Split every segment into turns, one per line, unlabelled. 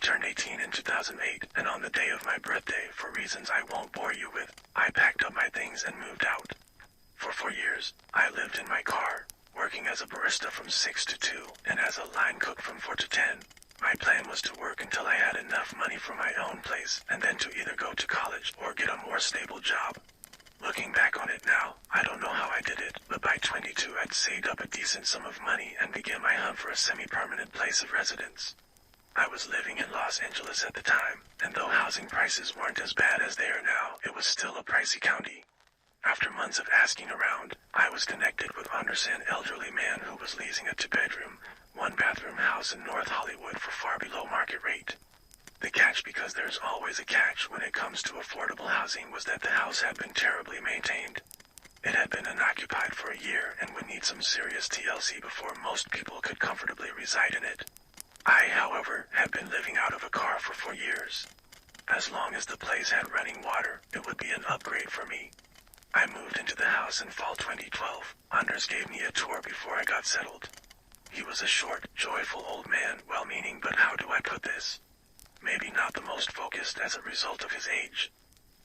turned 18 in 2008, and on the day of my birthday, for reasons I won't bore you with, I packed up my things and moved out. For 4 years, I lived in my car, working as a barista from 6 to 2, and as a line cook from 4 to 10. My plan was to work until I had enough money for my own place, and then to either go to college or get a more stable job. Looking back on it now, I don't know how I did it, but by 22 I'd saved up a decent sum of money and began my hunt for a semi-permanent place of residence. I was living in Los Angeles at the time, and though housing prices weren't as bad as they are now, it was still a pricey county. After months of asking around, I was connected with an elderly man who was leasing a 2-bedroom, 1-bathroom house in North Hollywood for far below market rate. The catch, because there's always a catch when it comes to affordable housing, was that the house had been terribly maintained. It had been unoccupied for a year and would need some serious TLC before most people could comfortably reside in it. I, however, had been living out of a car for 4 years. As long as the place had running water, it would be an upgrade for me. I moved into the house in fall 2012. Anders gave me a tour before I got settled. He was a short, joyful old man, well-meaning, but how do I put this? Maybe not the most focused as a result of his age.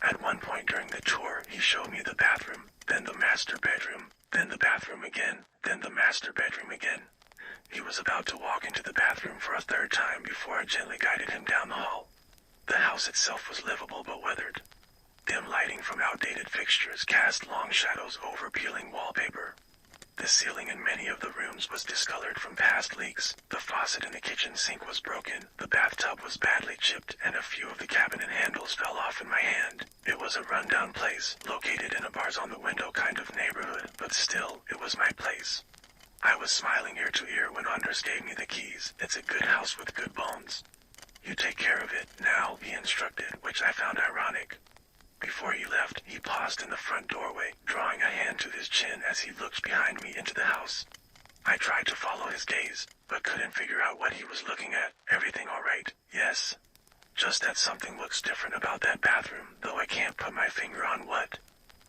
At one point during the tour, he showed me the bathroom, then the master bedroom, then the bathroom again, then the master bedroom again. He was about to walk into the bathroom for a 3rd time before I gently guided him down the hall. The house itself was livable but weathered. Dim lighting from outdated fixtures cast long shadows over peeling wallpaper. The ceiling in many of the rooms was discolored from past leaks, the faucet in the kitchen sink was broken, the bathtub was badly chipped, and a few of the cabinet handles fell off in my hand. It was a rundown place, located in a bars-on-the-window kind of neighborhood, but still, it was my place. I was smiling ear to ear when Anders gave me the keys. It's a good house with good bones. You take care of it, now, he instructed, which I found ironic. Before he left, he paused in the front doorway, drawing a hand to his chin as he looked behind me into the house. I tried to follow his gaze, but couldn't figure out what he was looking at. Everything all right? Yes. Just that something looks different about that bathroom, though I can't put my finger on what.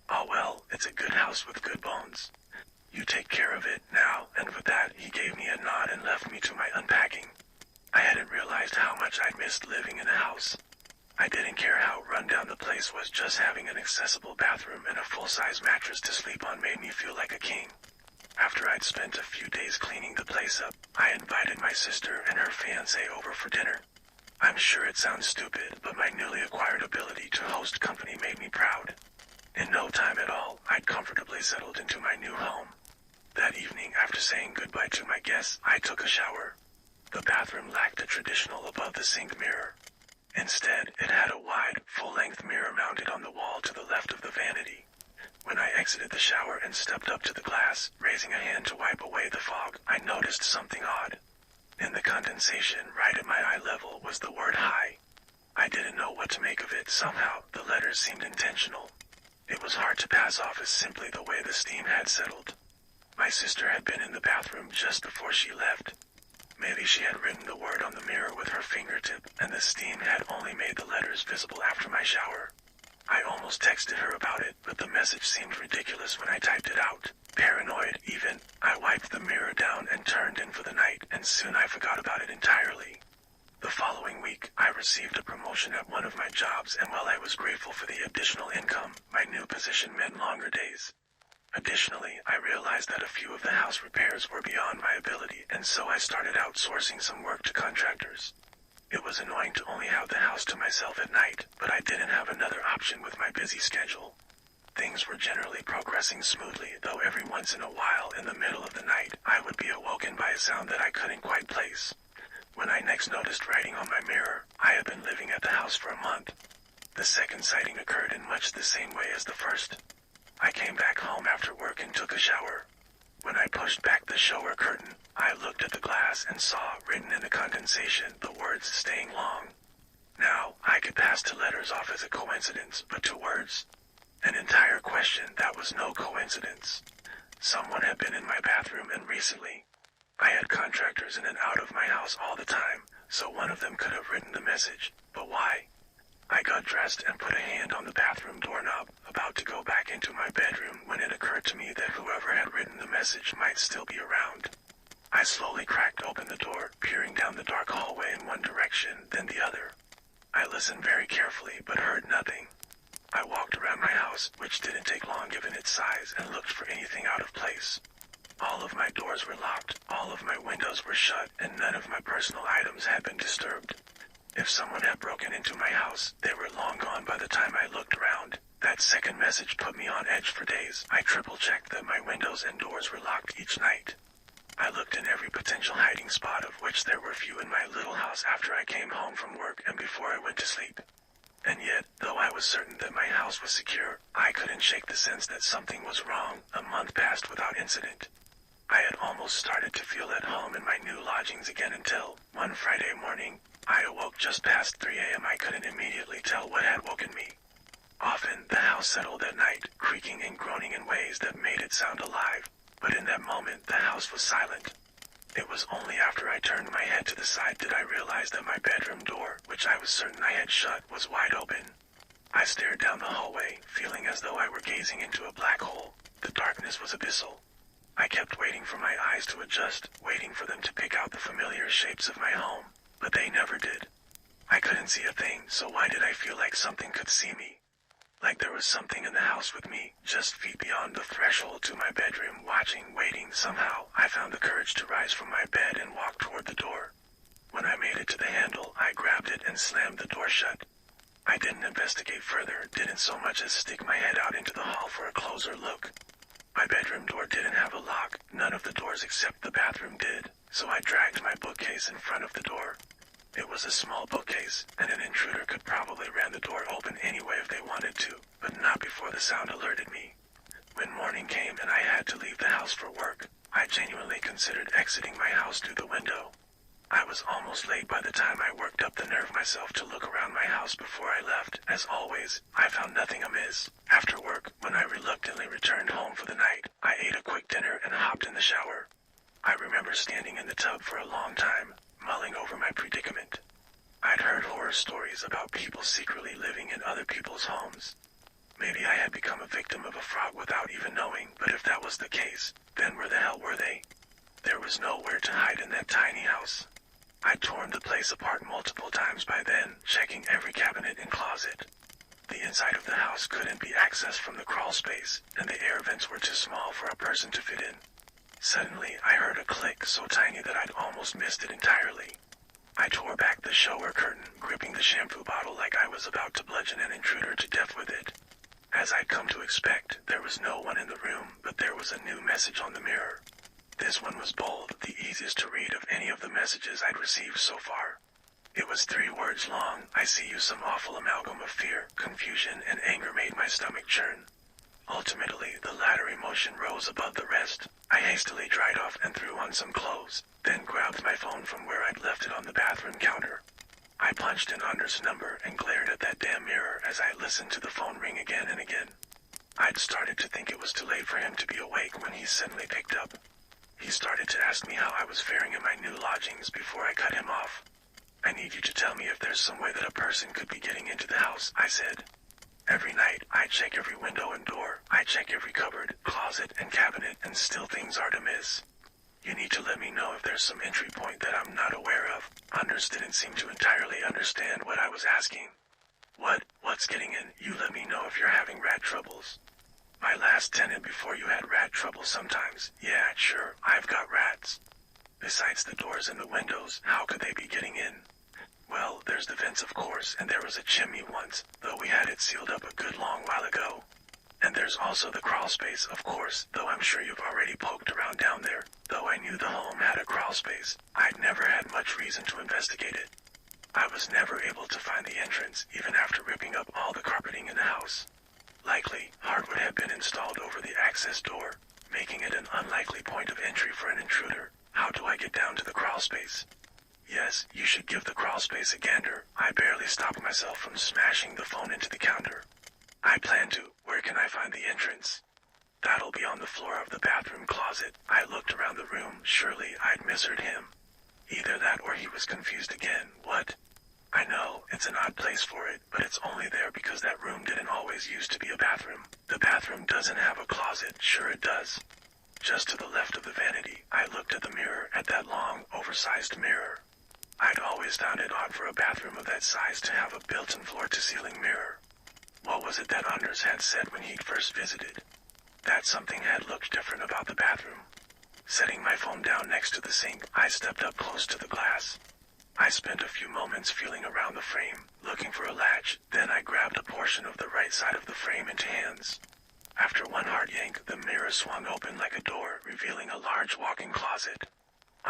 Oh well, it's a good house with good bones. You take care of it, now, and with that, he gave me a nod and left me to my unpacking. I hadn't realized how much I'd missed living in a house. I didn't care how run-down the place was, just having an accessible bathroom and a full-size mattress to sleep on made me feel like a king. After I'd spent a few days cleaning the place up, I invited my sister and her fiancé over for dinner. I'm sure it sounds stupid, but my newly acquired ability to host company made me proud. In no time at all, I'd comfortably settled into my new home. That evening, after saying goodbye to my guests, I took a shower. The bathroom lacked a traditional above-the-sink mirror. Instead, it had a wide, full-length mirror mounted on the wall to the left of the vanity. When I exited the shower and stepped up to the glass, raising a hand to wipe away the fog, I noticed something odd. In the condensation, right at my eye level, was the word "hi." I didn't know what to make of it. Somehow, the letters seemed intentional. It was hard to pass off as simply the way the steam had settled. My sister had been in the bathroom just before she left. Maybe she had written the word on the mirror with her fingertip, and the steam had only made the letters visible after my shower. I almost texted her about it, but the message seemed ridiculous when I typed it out. Paranoid, even, I wiped the mirror down and turned in for the night, and soon I forgot about it entirely. The following week, I received a promotion at one of my jobs, and while I was grateful for the additional income, my new position meant longer days. Additionally, I realized that a few of the house repairs were beyond my ability, and so I started outsourcing some work to contractors. It was annoying to only have the house to myself at night, but I didn't have another option with my busy schedule. Things were generally progressing smoothly, though every once in a while in the middle of the night, I would be awoken by a sound that I couldn't quite place. When I next noticed writing on my mirror, I had been living at the house for a month. The second sighting occurred in much the same way as the first. I came back home after work and took a shower. When I pushed back the shower curtain, I looked at the glass and saw, written in the condensation, the words "staying long." Now, I could pass the letters off as a coincidence, but to words, an entire question, that was no coincidence. Someone had been in my bathroom, and recently. I had contractors in and out of my house all the time, so one of them could have written the message, but why? I got dressed and put a hand on the bathroom doorknob, about to go back into my bedroom when it occurred to me that whoever had written the message might still be around. I slowly cracked open the door, peering down the dark hallway in one direction, then the other. I listened very carefully, but heard nothing. I walked around my house, which didn't take long given its size, and looked for anything out of place. All of my doors were locked, all of my windows were shut, and none of my personal items had been disturbed. If someone had broken into my house, they were long gone by the time I looked around. That second message put me on edge for days. I triple-checked that my windows and doors were locked each night. I looked in every potential hiding spot, of which there were few in my little house after I came home from work and before I went to sleep. And yet, though I was certain that my house was secure, I couldn't shake the sense that something was wrong. A month passed without incident. I had almost started to feel at home in my new lodgings again until, one Friday morning, I awoke just past 3 a.m. I couldn't immediately tell what had woken me. Often, the house settled at night, creaking and groaning in ways that made it sound alive, but in that moment the house was silent. It was only after I turned my head to the side did I realize that my bedroom door, which I was certain I had shut, was wide open. I stared down the hallway, feeling as though I were gazing into a black hole. The darkness was abyssal. I kept waiting for my eyes to adjust, waiting for them to pick out the familiar shapes of my home, but they never did. I couldn't see a thing, so why did I feel like something could see me? Like there was something in the house with me, just feet beyond the threshold to my bedroom, watching, waiting. Somehow, I found the courage to rise from my bed and walk toward the door. When I made it to the handle, I grabbed it and slammed the door shut. I didn't investigate further, didn't so much as stick my head out into the hall for a closer look. My bedroom door didn't have a lock, none of the doors except the bathroom did, so I dragged my bookcase in front of the door. It was a small bookcase, and an intruder could probably ram the door open anyway if they wanted to, but not before the sound alerted me. When morning came and I had to leave the house for work, I genuinely considered exiting my house through the window. I was almost late by the time I worked up the nerve myself to look around my house before I left. As always, I found nothing amiss. After work, when I reluctantly returned home for the night, I ate a quick dinner and hopped in the shower. I remember standing in the tub for a long time, mulling over my predicament. I'd heard horror stories about people secretly living in other people's homes. Maybe I had become a victim of a frog without even knowing, but if that was the case, then where the hell were they? There was nowhere to hide in that tiny house. I'd torn the place apart multiple times by then, checking every cabinet and closet. The inside of the house couldn't be accessed from the crawl space, and the air vents were too small for a person to fit in. Suddenly, I heard a click so tiny that I'd almost missed it entirely. I tore back the shower curtain, gripping the shampoo bottle like I was about to bludgeon an intruder to death with it. As I'd come to expect, there was no one in the room, but there was a new message on the mirror. This one was bold, the easiest to read of any of the messages I'd received so far. It was 3 words long. I see you. Some awful amalgam of fear, confusion, and anger made my stomach churn. Ultimately, the latter emotion rose above the rest. I hastily dried off and threw on some clothes, then grabbed my phone from where I'd left it on the bathroom counter. I punched in Anders' number and glared at that damn mirror as I listened to the phone ring again and again. I'd started to think it was too late for him to be awake when he suddenly picked up. He started to ask me how I was faring in my new lodgings before I cut him off. I need you to tell me if there's some way that a person could be getting into the house, I said. Every night, I check every window and door. I check every cupboard, closet, and cabinet, and still things aren't amiss. You need to let me know if there's some entry point that I'm not aware of. Anders didn't seem to entirely understand what I was asking. What's getting in? You let me know if you're having rat troubles. My last tenant before you had rat trouble sometimes. Yeah, sure, I've got rats. Besides the doors and the windows, how could they be getting in? Well, there's the vents of course, and there was a chimney once, though we had it sealed up a good long while ago. And there's also the crawl space, of course, though I'm sure you've already poked around down there. Though I knew the home had a crawl space, I'd never had much reason to investigate it. I was never able to find the entrance, even after ripping up all the carpeting in the house. Likely, hardwood had been installed over the access door, making it an unlikely point of entry for an intruder. How do I get down to the crawl space? Yes, you should give the crawl space a gander. I barely stopped myself from smashing the phone into the counter. I plan to. Where can I find the entrance? That'll be on the floor of the bathroom closet. I looked around the room. Surely I'd misheard him. Either that or he was confused again. What? I know, it's an odd place for it, but it's only there because that room didn't always used to be a bathroom. The bathroom doesn't have a closet. Sure it does. Just to the left of the vanity, I looked at the mirror, at that long, oversized mirror. I'd always found it odd for a bathroom of that size to have a built-in floor-to-ceiling mirror. What was it that Anders had said when he'd first visited? That something had looked different about the bathroom. Setting my phone down next to the sink, I stepped up close to the glass. I spent a few moments feeling around the frame, looking for a latch, then I grabbed a portion of the right side of the frame into hands. After one hard yank, the mirror swung open like a door, revealing a large walk-in closet.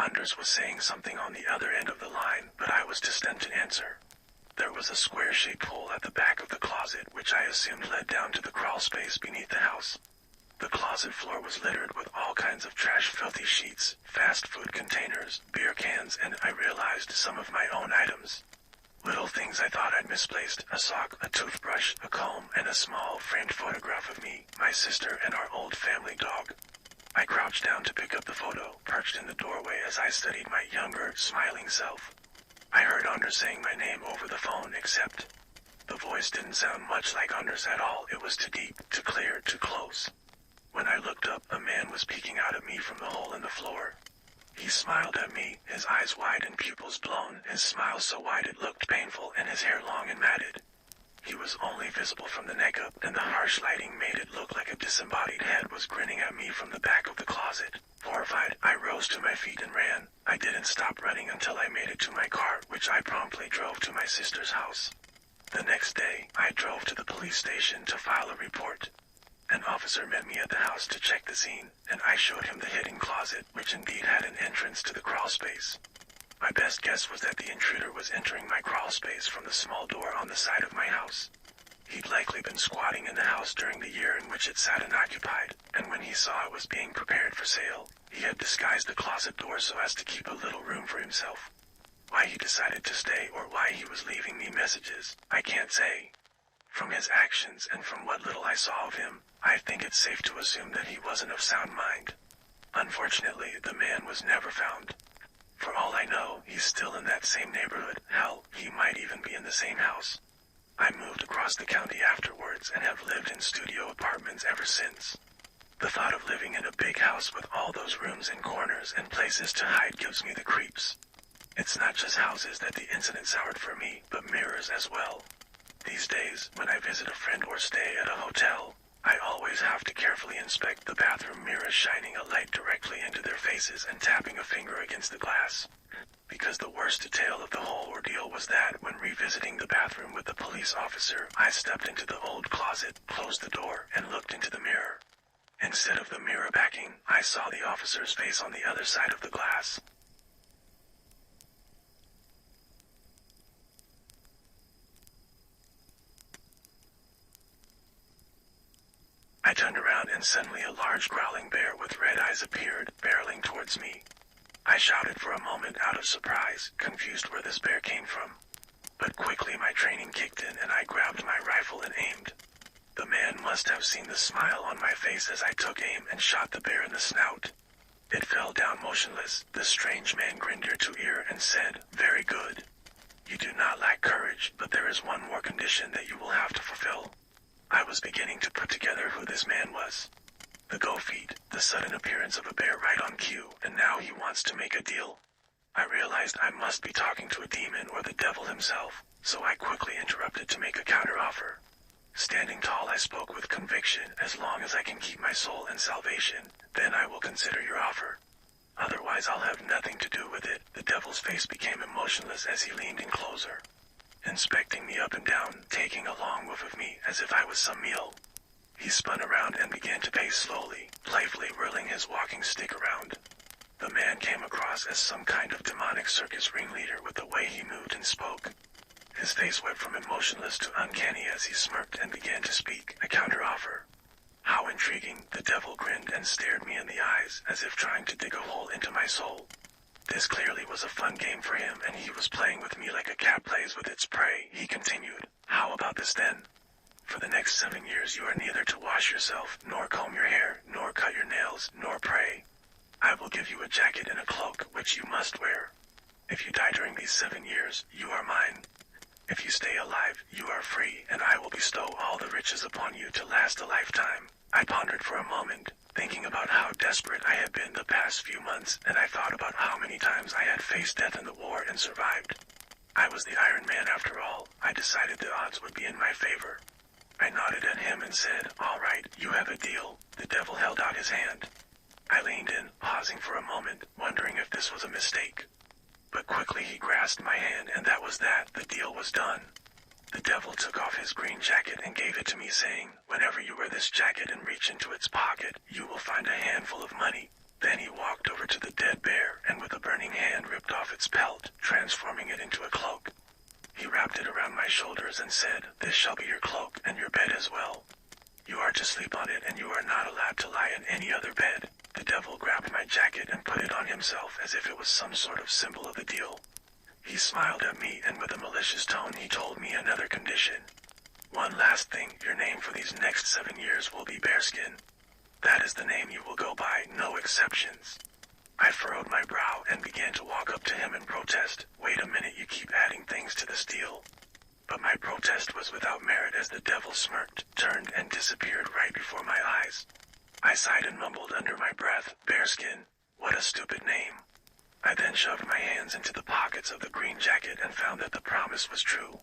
Anders was saying something on the other end of the line, but I was distant to answer. There was a square-shaped hole at the back of the closet, which I assumed led down to the crawl space beneath the house. The closet floor was littered with all kinds of trash, filthy sheets, fast food containers, beer cans, and I realized some of my own items. Little things I thought I'd misplaced: a sock, a toothbrush, a comb, and a small framed photograph of me, my sister, and our old family dog. I crouched down to pick up the photo, perched in the doorway as I studied my younger, smiling self. I heard Anders saying my name over the phone, except the voice didn't sound much like Anders at all. It was too deep, too clear, too close. When I looked up, a man was peeking out at me from the hole in the floor. He smiled at me, his eyes wide and pupils blown, his smile so wide it looked painful, and his hair long and matted. He was only visible from the neck up, and the harsh lighting made it look like a disembodied head was grinning at me from the back of the closet. Horrified, I rose to my feet and ran. I didn't stop running until I made it to my car, which I promptly drove to my sister's house. The next day, I drove to the police station to file a report. An officer met me at the house to check the scene, and I showed him the hidden closet, which indeed had an entrance to the crawl space. My best guess was that the intruder was entering my crawl space from the small door on the side of my house. He'd likely been squatting in the house during the year in which it sat unoccupied, and when he saw it was being prepared for sale, he had disguised the closet door so as to keep a little room for himself. Why he decided to stay or why he was leaving me messages, I can't say. From his actions and from what little I saw of him, I think it's safe to assume that he wasn't of sound mind. Unfortunately, the man was never found. For all I know, he's still in that same neighborhood. Hell, he might even be in the same house. I moved across the county afterwards and have lived in studio apartments ever since. The thought of living in a big house with all those rooms and corners and places to hide gives me the creeps. It's not just houses that the incident soured for me, but mirrors as well. These days, when I visit a friend or stay at a hotel, I always have to carefully inspect the bathroom mirrors, shining a light directly into their faces and tapping a finger against the glass. Because the worst detail of the whole ordeal was that, when revisiting the bathroom with the police officer, I stepped into the old closet, closed the door, and looked into the mirror. Instead of the mirror backing, I saw the officer's face on the other side of the glass. I turned around and suddenly a large growling bear with red eyes appeared, barreling towards me. I shouted for a moment out of surprise, confused where this bear came from. But quickly my training kicked in and I grabbed my rifle and aimed. The man must have seen the smile on my face as I took aim and shot the bear in the snout. It fell down motionless. The strange man grinned ear to ear and said, "Very good. You do not lack courage, but there is one more condition that you will have to fulfill." I was beginning to put together who this man was. The go feet, the sudden appearance of a bear right on cue, and now he wants to make a deal. I realized I must be talking to a demon or the devil himself, so I quickly interrupted to make a counteroffer. Standing tall, I spoke with conviction. "As long as I can keep my soul and salvation, then I will consider your offer. Otherwise I'll have nothing to do with it." The devil's face became emotionless as he leaned in closer, inspecting me up and down, taking a long whiff of me as if I was some meal. He spun around and began to pace slowly, playfully whirling his walking stick around. The man came across as some kind of demonic circus ringleader with the way he moved and spoke. His face went from emotionless to uncanny as he smirked and began to speak. "A counteroffer." How intriguing. The devil grinned and stared me in the eyes, as if trying to dig a hole into my soul. This clearly was a fun game for him, and he was playing with me like a cat plays with its prey. He continued, "How about this then? For the next 7 years you are neither to wash yourself, nor comb your hair, nor cut your nails, nor pray. I will give you a jacket and a cloak, which you must wear. If you die during these 7 years, you are mine. If you stay alive, you are free, and I will bestow all the riches upon you to last a lifetime." I pondered for a moment. thinking about how desperate I had been the past few months, and I thought about how many times I had faced death in the war and survived. I was the Iron Man after all. I decided the odds would be in my favor. I nodded at him and said, "All right, you have a deal." The devil held out his hand. I leaned in, pausing for a moment, wondering if this was a mistake. But quickly he grasped my hand, and that was that. The deal was done. The devil took off his green jacket and gave it to me, saying, "Whenever you wear this jacket and reach into its pocket, you will find a handful of money." Then he walked over to the dead bear and with a burning hand ripped off its pelt, transforming it into a cloak. He wrapped it around my shoulders and said, "This shall be your cloak and your bed as well. You are to sleep on it and you are not allowed to lie in any other bed." The devil grabbed my jacket and put it on himself as if it was some sort of symbol of the deal. He smiled at me and with a malicious tone he told me another condition. "One last thing, your name for these next 7 years will be Bearskin. That is the name you will go by, no exceptions." I furrowed my brow and began to walk up to him and protest, "Wait a minute, you keep adding things to this deal." But my protest was without merit as the devil smirked, turned and disappeared right before my eyes. I sighed and mumbled under my breath, "Bearskin, what a stupid name." I then shoved my hands into the pockets of the green jacket and found that the promise was true.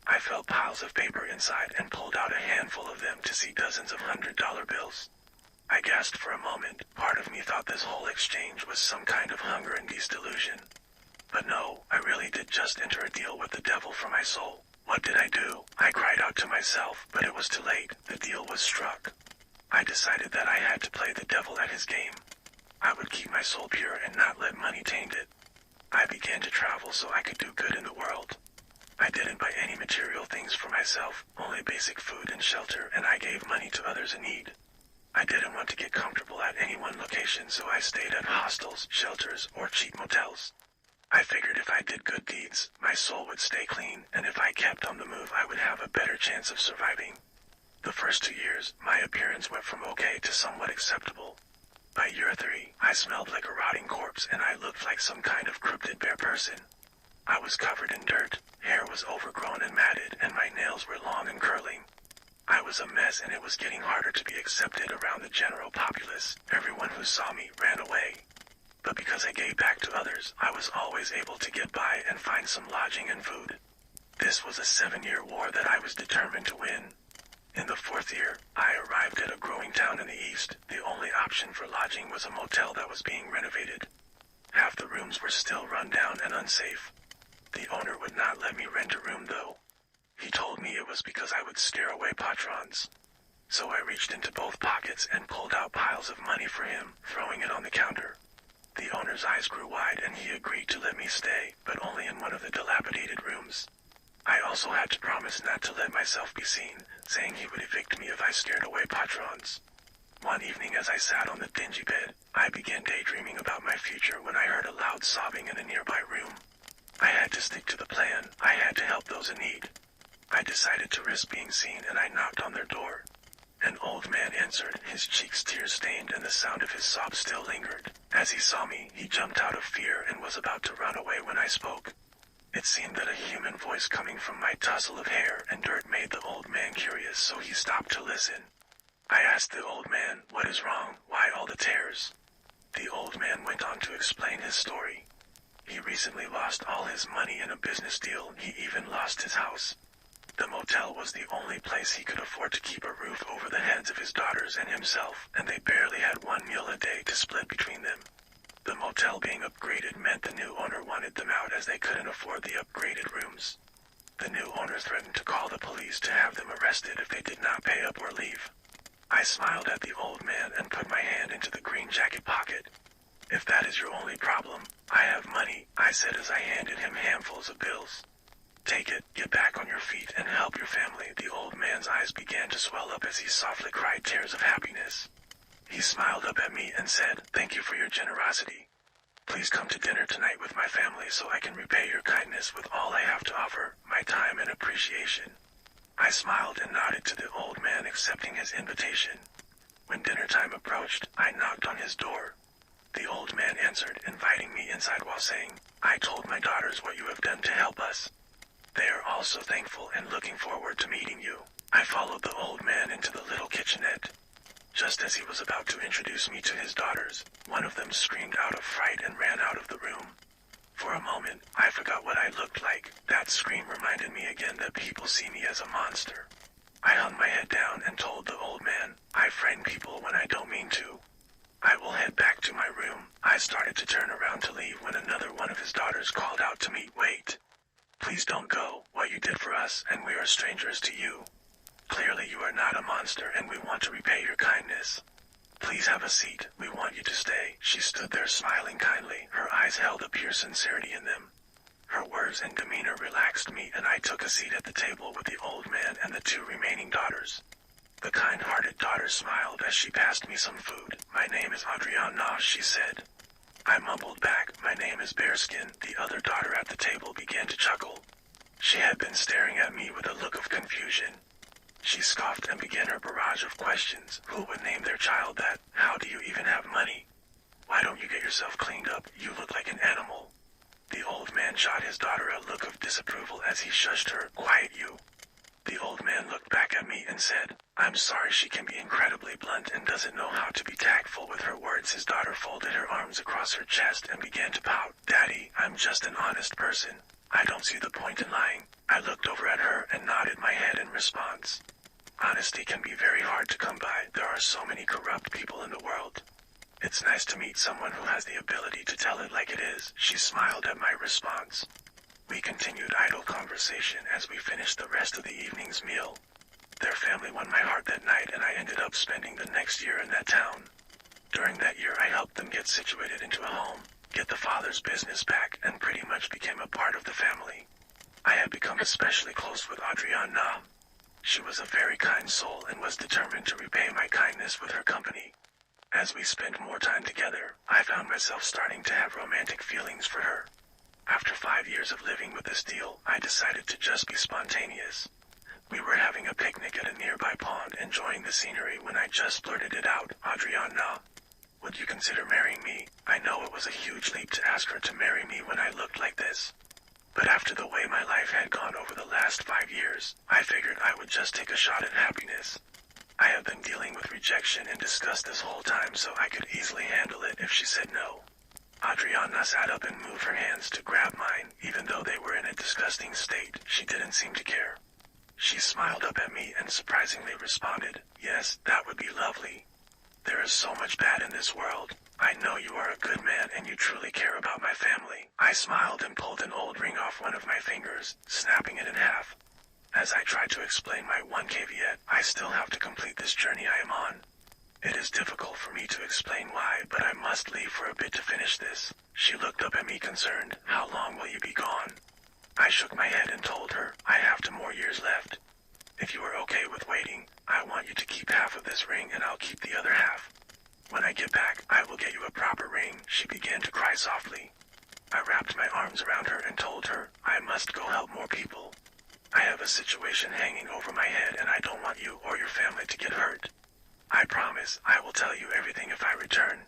I felt piles of paper inside and pulled out a handful of them to see dozens of $100 bills. I gasped for a moment. Part of me thought this whole exchange was some kind of Hunger and Beast delusion. But no, I really did just enter a deal with the devil for my soul. What did I do? I cried out to myself, but it was too late. The deal was struck. I decided that I had to play the devil at his game. I would keep my soul pure and not let money taint it. I began to travel so I could do good in the world. I didn't buy any material things for myself, only basic food and shelter, and I gave money to others in need. I didn't want to get comfortable at any one location, so I stayed at hostels, shelters, or cheap motels. I figured if I did good deeds, my soul would stay clean, and if I kept on the move I would have a better chance of surviving. The first 2 years, my appearance went from okay to somewhat acceptable. By year 3, I smelled like a rotting corpse and I looked like some kind of cryptid bear person. I was covered in dirt, hair was overgrown and matted, and my nails were long and curling. I was a mess and it was getting harder to be accepted around the general populace. Everyone who saw me ran away. But because I gave back to others, I was always able to get by and find some lodging and food. This was a 7-year war that I was determined to win. In the 4th year, I arrived at a growing town in the east. The only option for lodging was a motel that was being renovated. Half the rooms were still run down and unsafe. The owner would not let me rent a room though. He told me it was because I would scare away patrons. So I reached into both pockets and pulled out piles of money for him, throwing it on the counter. The owner's eyes grew wide and he agreed to let me stay, but only in one of the dilapidated rooms. I also had to promise not to let myself be seen, saying he would evict me if I scared away patrons. One evening as I sat on the dingy bed, I began daydreaming about my future when I heard a loud sobbing in a nearby room. I had to stick to the plan. I had to help those in need. I decided to risk being seen and I knocked on their door. An old man answered, his cheeks tear-stained and the sound of his sobs still lingered. As he saw me, he jumped out of fear and was about to run away when I spoke. It seemed that a human voice coming from my tussle of hair and dirt made the old man curious, so he stopped to listen. I asked the old man, "What is wrong? Why all the tears?" The old man went on to explain his story. He recently lost all his money in a business deal. He even lost his house. The motel was the only place he could afford to keep a roof over the heads of his daughters and himself, and they barely had 1 meal a day to split between them. The motel being upgraded meant the new owner wanted them out as they couldn't afford the upgraded rooms. The new owner threatened to call the police to have them arrested if they did not pay up or leave. I smiled at the old man and put my hand into the green jacket pocket. "If that is your only problem, I have money," I said as I handed him handfuls of bills. "Take it, get back on your feet and help your family." The old man's eyes began to swell up as he softly cried tears of happiness. He smiled up at me and said, "Thank you for your generosity. Please come to dinner tonight with my family so I can repay your kindness with all I have to offer, my time and appreciation." I smiled and nodded to the old man, accepting his invitation. When dinner time approached, I knocked on his door. The old man answered, inviting me inside while saying, "I told my daughters what you have done to help us. They are all so thankful and looking forward to meeting you." I followed the old man into the little kitchenette. Just as he was about to introduce me to his daughters, one of them screamed out of fright and ran out of the room. For a moment, I forgot what I looked like. That scream reminded me again that people see me as a monster. I hung my head down and told the old man, I frighten people when I don't mean to. I will head back to my room. I started to turn around to leave when another one of his daughters called out to me, wait. Please don't go. What you did for us, and we are strangers to you. Clearly you are not a monster and we want to repay your kindness. Please have a seat. We want you to stay. She stood there smiling kindly. Her eyes held a pure sincerity in them. Her words and demeanor relaxed me and I took a seat at the table with the old man and the two remaining daughters. The kind-hearted daughter smiled as she passed me some food. My name is Adriana, she said. I mumbled back, my name is Bearskin. The other daughter at the table began to chuckle. She had been staring at me with a look of confusion. She scoffed and began her barrage of questions. Who would name their child that? How do you even have money? Why don't you get yourself cleaned up? You look like an animal. The old man shot his daughter a look of disapproval as he shushed her. Quiet you. The old man looked back at me and said, I'm sorry. She can be incredibly blunt and doesn't know how to be tactful with her words. His daughter folded her arms across her chest and began to pout. Daddy, I'm just an honest person. I don't see the point in lying. I looked over at her and nodded my head in response. Honesty can be very hard to come by. There are so many corrupt people in the world. It's nice to meet someone who has the ability to tell it like it is. She smiled at my response. We continued idle conversation as we finished the rest of the evening's meal. Their family won my heart that night and I ended up spending the next year in that town. During that year I helped them get situated into a home, get the father's business back, and pretty much became a part of the family. I had become especially close with Adriana. She was a very kind soul and was determined to repay my kindness with her company. As we spent more time together, I found myself starting to have romantic feelings for her. After 5 years of living with this deal, I decided to just be spontaneous. We were having a picnic at a nearby pond enjoying the scenery when I just blurted it out, Adriana, would you consider marrying me? I know it was a huge leap to ask her to marry me when I looked like this. But after the way my life had gone over the last 5 years, I figured I would just take a shot at happiness. I have been dealing with rejection and disgust this whole time, so I could easily handle it if she said no. Adriana sat up and moved her hands to grab mine. Even though they were in a disgusting state, she didn't seem to care. She smiled up at me and surprisingly responded, yes, that would be lovely. There is so much bad in this world. I know you are a good man and you truly care about my family. I smiled and pulled an old ring off one of my fingers, snapping it in half. As I tried to explain my one caveat, I still have to complete this journey I am on. It is difficult for me to explain why, but I must leave for a bit to finish this. She looked up at me concerned. How long will you be gone? I shook my head and told her, I have 2 more years left. If you are okay with waiting, I want you to keep half of this ring and I'll keep the other half. When I get back, I will get you a proper ring. She began to cry softly. I wrapped my arms around her and told her, I must go help more people. I have a situation hanging over my head and I don't want you or your family to get hurt. I promise I will tell you everything if I return.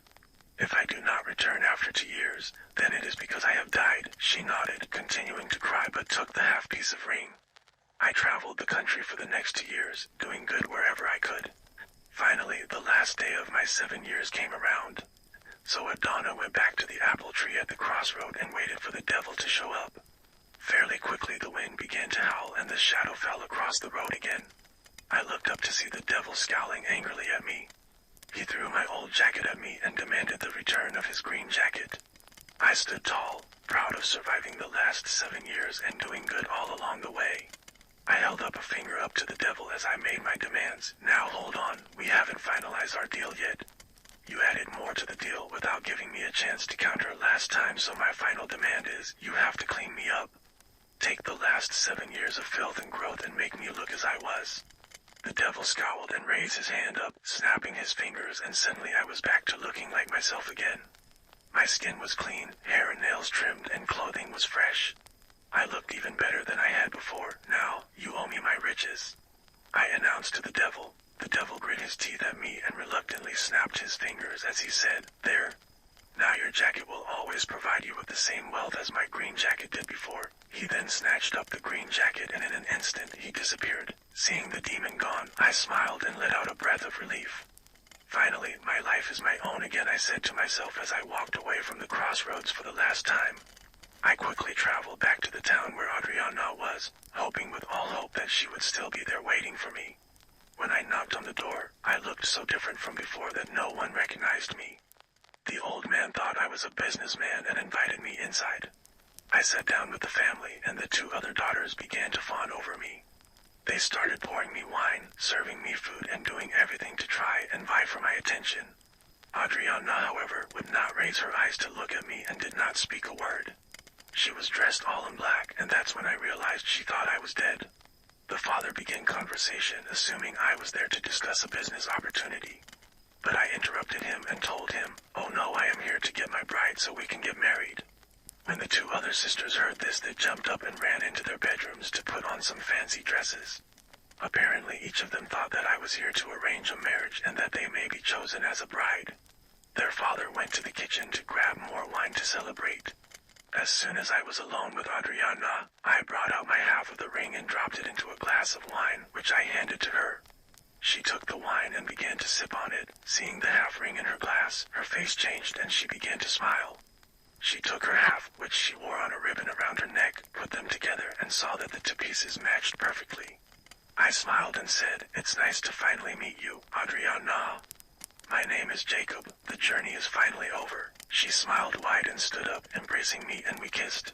If I do not return after 2 years, then it is because I have died. She nodded, continuing to cry, but took the half piece of ring. I traveled the country for the next 2 years, doing good wherever I could. Finally, the last day of my 7 years came around. So Adana went back to the apple tree at the crossroad and waited for the devil to show up. Fairly quickly the wind began to howl and the shadow fell across the road again. I looked up to see the devil scowling angrily at me. He threw my old jacket at me and demanded the return of his green jacket. I stood tall, proud of surviving the last 7 years and doing good all along the way. I held up a finger up to the devil as I made my demands. Now hold on, we haven't finalized our deal yet. You added more to the deal without giving me a chance to counter last time, so my final demand is, you have to clean me up. Take the last 7 years of filth and growth and make me look as I was. The devil scowled and raised his hand up, snapping his fingers, and suddenly I was back to looking like myself again. My skin was clean, hair and nails trimmed, and clothing was fresh. I looked even better than I had before. Now, you owe me my riches. I announced to the devil. The devil grit his teeth at me and reluctantly snapped his fingers as he said, there. Now your jacket will always provide you with the same wealth as my green jacket did before. He then snatched up the green jacket and in an instant he disappeared. Seeing the demon gone, I smiled and let out a breath of relief. Finally, my life is my own again, I said to myself as I walked away from the crossroads for the last time. I quickly traveled back to the town where Adriana was, hoping with all hope that she would still be there waiting for me. When I knocked on the door, I looked so different from before that no one recognized me. The old man thought I was a businessman and invited me inside. I sat down with the family and the two other daughters began to fawn over me. They started pouring me wine, serving me food and doing everything to try and vie for my attention. Adriana, however, would not raise her eyes to look at me and did not speak a word. She was dressed all in black, and that's when I realized she thought I was dead. The father began conversation, assuming I was there to discuss a business opportunity. But I interrupted him and told him, "Oh no, I am here to get my bride so we can get married." When the two other sisters heard this, they jumped up and ran into their bedrooms to put on some fancy dresses. Apparently each of them thought that I was here to arrange a marriage and that they may be chosen as a bride. Their father went to the kitchen to grab more wine to celebrate. As soon as I was alone with Adriana, I brought out my half of the ring and dropped it into a glass of wine, which I handed to her. She took the wine and began to sip on it. Seeing the half ring in her glass, her face changed and she began to smile. She took her half, which she wore on a ribbon around her neck, put them together and saw that the two pieces matched perfectly. I smiled and said, "It's nice to finally meet you, Adriana. My name is Jacob. The journey is finally over." She smiled wide and stood up, embracing me, and we kissed.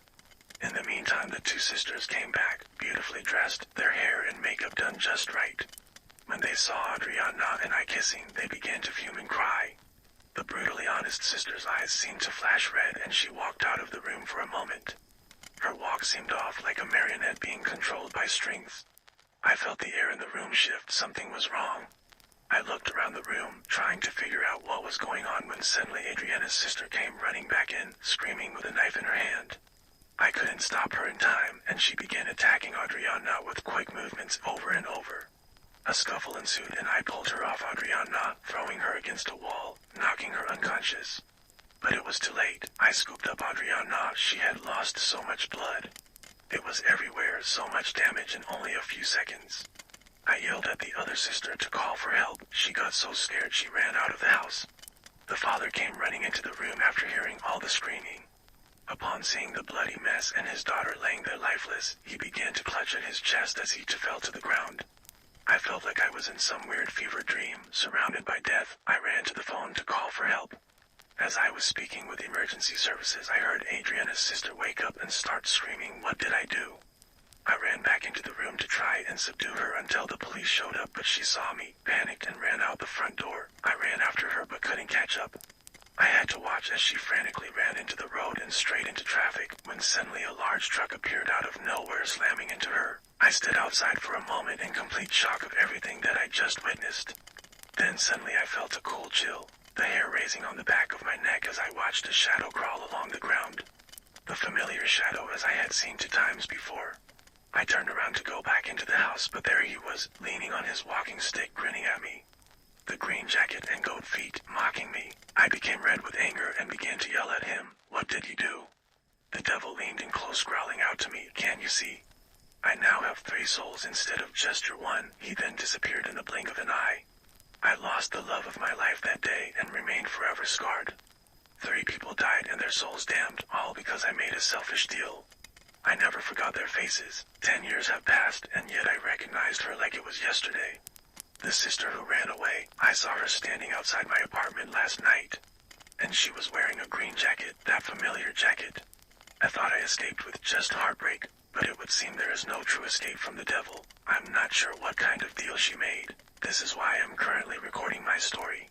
In the meantime, the two sisters came back, beautifully dressed, their hair and makeup done just right. When they saw Adriana and I kissing, they began to fume and cry. The brutally honest sister's eyes seemed to flash red and she walked out of the room for a moment. Her walk seemed off like a marionette being controlled by strings. I felt the air in the room shift. Something was wrong. I looked around the room, trying to figure out what was going on when suddenly Adriana's sister came running back in, screaming with a knife in her hand. I couldn't stop her in time, and she began attacking Adriana with quick movements over and over. A scuffle ensued and I pulled her off Adriana, throwing her against a wall, knocking her unconscious. But it was too late. I scooped up Adriana. She had lost so much blood. It was everywhere, so much damage in only a few seconds. I yelled at the other sister to call for help. She got so scared she ran out of the house. The father came running into the room after hearing all the screaming. Upon seeing the bloody mess and his daughter laying there lifeless, he began to clutch at his chest as he fell to the ground. I felt like I was in some weird fever dream, surrounded by death. I ran to the phone to call for help. As I was speaking with emergency services, I heard Adriana's sister wake up and start screaming. What did I do? I ran back into the room to try and subdue her until the police showed up, but she saw me, panicked, and ran out the front door. I ran after her but couldn't catch up. I had to watch as she frantically ran into the road and straight into traffic, when suddenly a large truck appeared out of nowhere, slamming into her. I stood outside for a moment in complete shock of everything that I just witnessed. Then suddenly I felt a cool chill, the hair raising on the back of my neck as I watched a shadow crawl along the ground. The familiar shadow as I had seen 2 times before. I turned around to go back into the house, but there he was, leaning on his walking stick, grinning at me. The green jacket and goat feet, mocking me. I became red with anger and began to yell at him. What did he do? The devil leaned in close, growling out to me, "Can't you see? I now have 3 souls instead of just your one." He then disappeared in the blink of an eye. I lost the love of my life that day and remained forever scarred. 3 people died and their souls damned, all because I made a selfish deal. I never forgot their faces. 10 years have passed, and yet I recognized her like it was yesterday. The sister who ran away, I saw her standing outside my apartment last night. And she was wearing a green jacket, that familiar jacket. I thought I escaped with just heartbreak, but it would seem there is no true escape from the devil. I'm not sure what kind of deal she made. This is why I'm currently recording my story.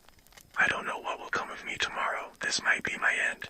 I don't know what will come of me tomorrow. This might be my end.